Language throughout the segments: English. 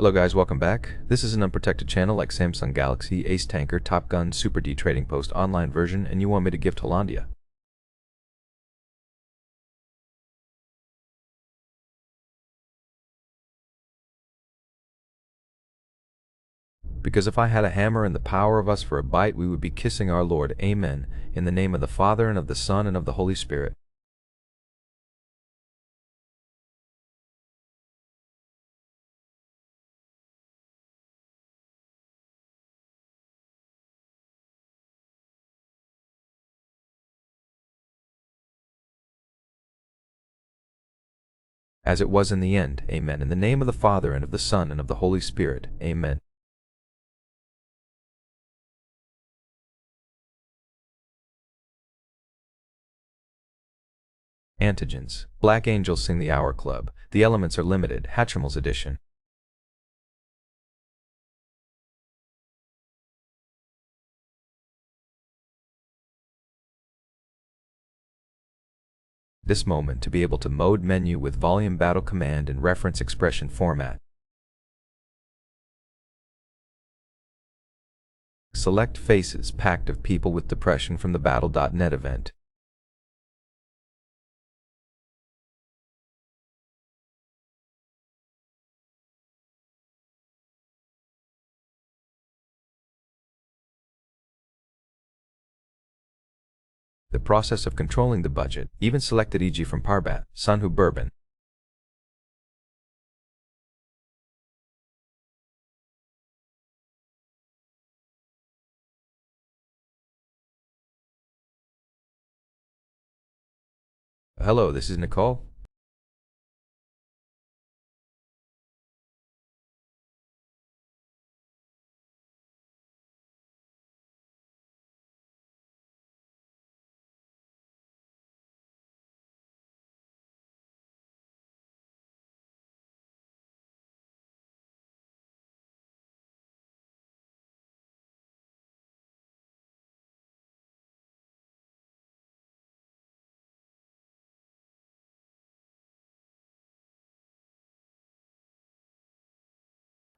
Hello guys, welcome back. This is an unprotected channel like Samsung Galaxy, Ace Tanker, Top Gun, Super D Trading Post online version, and you want me to gift Hollandia. Because if I had a hammer and the power of us for a bite, we would be kissing our Lord. Amen. In the name of the Father, and of the Son, and of the Holy Spirit. As it was in the end. Amen. In the name of the Father, and of the Son, and of the Holy Spirit. Amen. Antigens. Black Angels Sing the Hour Club. The elements are limited. Hatchimals edition. This moment to be able to mode menu with volume battle command and reference expression format. Select faces packed of people with depression from the battle.net event. The process of controlling the budget, even selected e.g. from Parbat, Sunhu Bourbon. Hello, this is Nicole.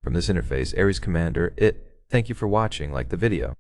From this interface, Ares Commander, Thank you for watching, like the video.